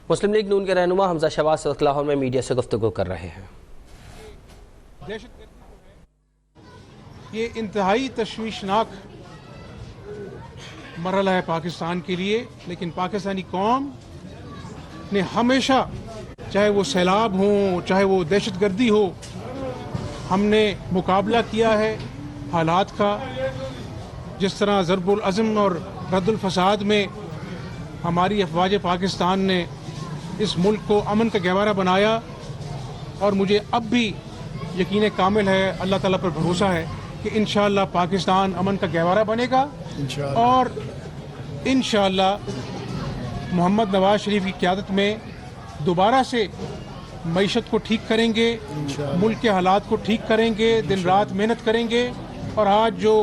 مسلم league نون کے رہنما حمزہ شہباز لاہور میں میڈیا سے گفتگو کر رہے ہیں۔ یہ انتہائی تشویشناک مرحلہ ہے پاکستان کے لیے، لیکن پاکستانی قوم نے ہمیشہ، چاہے وہ سیلاب ہوں، چاہے وہ دہشت گردی ہو، ہم نے مقابلہ کیا ہے حالات کا۔ جس طرح ضرب العزم اور رد الفساد میں ہماری افواج پاکستان نے اس ملک کو امن کا گہوارہ بنایا، اور مجھے اب بھی یقین کامل ہے، اللہ تعالیٰ پر بھروسہ ہے کہ انشاءاللہ پاکستان امن کا گہوارہ بنے گا، اور انشاءاللہ محمد نواز شریف کی قیادت میں دوبارہ سے معیشت کو ٹھیک کریں گے، ملک کے حالات کو ٹھیک کریں گے، دن رات محنت کریں گے، اور آج جو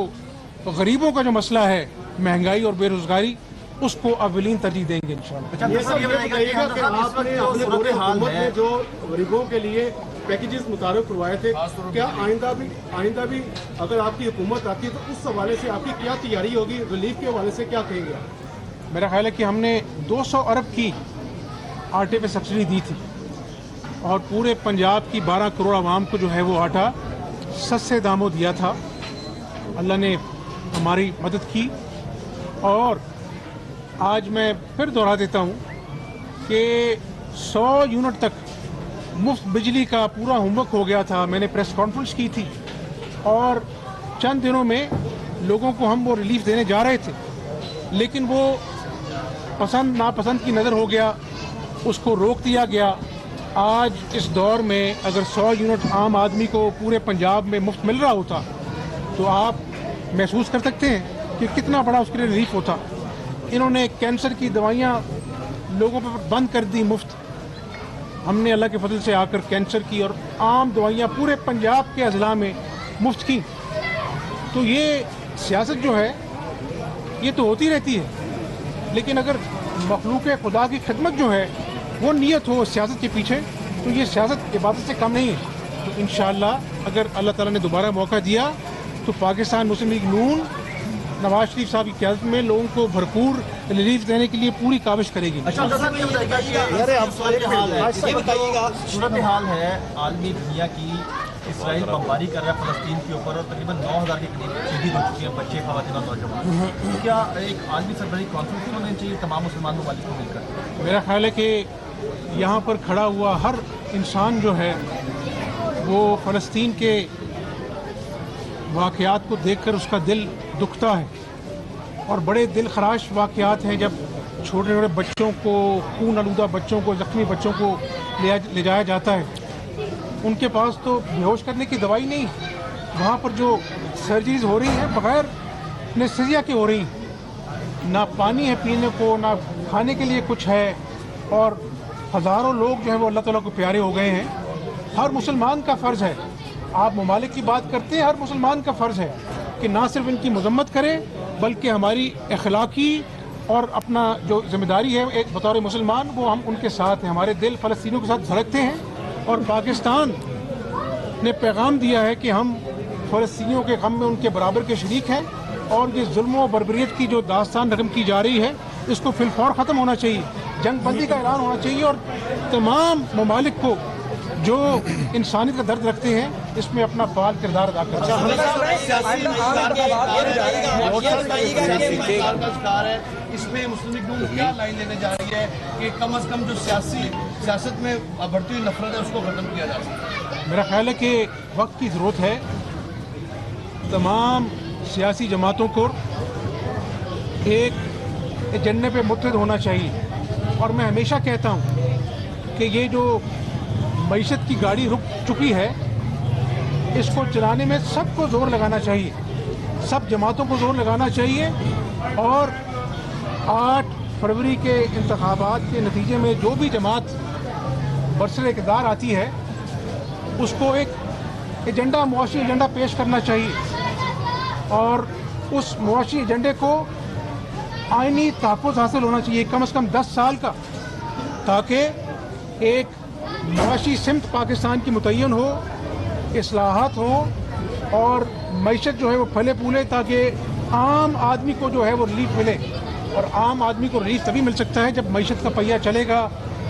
غریبوں کا جو مسئلہ ہے، مہنگائی اور بے روزگاری، اس کو اولین ترجیح دیں گے انشاءاللہ۔ یہ بتائیے گا کہ آپ نے اپنے دورے حکومت میں جو غریبوں کے لیے پیکیجز متعارف کروائے تھے، کیا آئندہ بھی اگر آپ کی حکومت آتی ہے تو اس حوالے سے آپ کی کیا تیاری ہوگی؟ ریلیف کے حوالے سے کیا کہیں گے آپ؟ میرا خیال ہے کہ ہم نے 200 ارب کی آٹے پہ سبسڈی دی تھی، اور پورے پنجاب کی 12 کروڑ عوام کو جو ہے وہ آٹا سستے داموں دیا تھا۔ اللہ نے ہماری مدد کی، اور آج میں پھر دوہرا دیتا ہوں کہ 100 یونٹ تک مفت بجلی کا پورا ہوم ورک ہو گیا تھا۔ میں نے پریس کانفرنس کی تھی، اور چند دنوں میں لوگوں کو ہم وہ ریلیف دینے جا رہے تھے، لیکن وہ پسند ناپسند کی نظر ہو گیا، اس کو روک دیا گیا۔ آج اس دور میں اگر 100 یونٹ عام آدمی کو پورے پنجاب میں مفت مل رہا ہوتا تو آپ محسوس کر سکتے ہیں کہ کتنا بڑا اس کے لیے ریلیف ہوتا۔ انہوں نے کینسر کی دوائیاں لوگوں پر بند کر دی مفت، ہم نے اللہ کے فضل سے آ کر کینسر کی اور عام دوائیاں پورے پنجاب کے اضلاع میں مفت کی۔ تو یہ سیاست جو ہے یہ تو ہوتی رہتی ہے، لیکن اگر مخلوق خدا کی خدمت جو ہے وہ نیت ہو سیاست کے پیچھے، تو یہ سیاست عبادت سے کم نہیں ہے۔ تو انشاءاللہ اگر اللہ تعالیٰ نے دوبارہ موقع دیا تو پاکستان مسلم لیگ نون نواز شریف صاحب کی قیادت میں لوگوں کو بھرپور ریلیف دینے کے لیے پوری کاوش کرے گی۔ صورتحال ہے عالمی دنیا کی، اسرائیل بمباری کر رہا ہے فلسطین کے اوپر، اور تقریباً 9000 کے قریب شہید ہو چکے ہیں، بچے، خواتین اور نوجوان۔ کیا ایک عالمی سربراہی کانفرنس ہونی چاہیے تمام مسلمان ممالک کو مل کر؟ میرا خیال ہے کہ یہاں پر کھڑا ہوا ہر انسان جو ہے وہ فلسطین کے واقعات کو دیکھ کر اس کا دل دکھتا ہے، اور بڑے دل خراش واقعات ہیں جب چھوٹے چھوٹے بچوں کو، خون آلودہ بچوں کو، زخمی بچوں کو لے جایا جاتا ہے۔ ان کے پاس تو بے ہوش کرنے کی دوائی نہیں، وہاں پر جو سرجریز ہو رہی ہیں بغیر انیستھیزیا کے ہو رہی ہیں، نہ پانی ہے پینے کو، نہ کھانے کے لیے کچھ ہے، اور ہزاروں لوگ جو ہیں وہ اللہ تعالیٰ کو پیارے ہو گئے ہیں۔ ہر مسلمان کا فرض ہے، آپ ممالک کی بات کرتے ہیں، ہر مسلمان کا فرض ہے کہ نہ صرف ان کی مذمت کرے بلکہ ہماری اخلاقی اور اپنا جو ذمہ داری ہے ایک بطور مسلمان، وہ ہم ان کے ساتھ ہیں۔ ہمارے دل فلسطینیوں کے ساتھ دھڑکتے ہیں، اور پاکستان نے پیغام دیا ہے کہ ہم فلسطینیوں کے غم میں ان کے برابر کے شریک ہیں، اور یہ ظلم و بربریت کی جو داستان رقم کی جا رہی ہے اس کو فی الفور ختم ہونا چاہیے، جنگ بندی کا اعلان ہونا چاہیے، اور تمام ممالک کو جو انسانیت کا درد رکھتے ہیں اس میں اپنا فعال کردار ادا کرنا ہے۔ اس میں مسلم لیگ نون کیا لائن لینے جا رہی ہے کہ کم از کم جو سیاست میں بڑھتی ہوئی نفرت ہے اس کو ختم کیا جا سکے؟ میرا خیال ہے کہ وقت کی ضرورت ہے، تمام سیاسی جماعتوں کو ایک ایجنڈے پہ متحد ہونا چاہیے، اور میں ہمیشہ کہتا ہوں کہ یہ جو معیشت کی گاڑی رک چکی ہے اس کو چلانے میں سب کو زور لگانا چاہیے، سب جماعتوں کو زور لگانا چاہیے، اور 8 فروری کے انتخابات کے نتیجے میں جو بھی جماعت برسر اقتدار آتی ہے اس کو ایک ایجنڈا، معاشی ایجنڈا پیش کرنا چاہیے، اور اس معاشی ایجنڈے کو آئینی تحفظ حاصل ہونا چاہیے کم از کم 10 سال کا، تاکہ ایک معاشی سمت پاکستان کی متعین ہو، اصلاحات ہوں، اور معیشت جو ہے وہ پھلے پھولے، تاکہ عام آدمی کو جو ہے وہ ریلیف ملے، اور عام آدمی کو ریلیف تبھی مل سکتا ہے جب معیشت کا پہیہ چلے گا،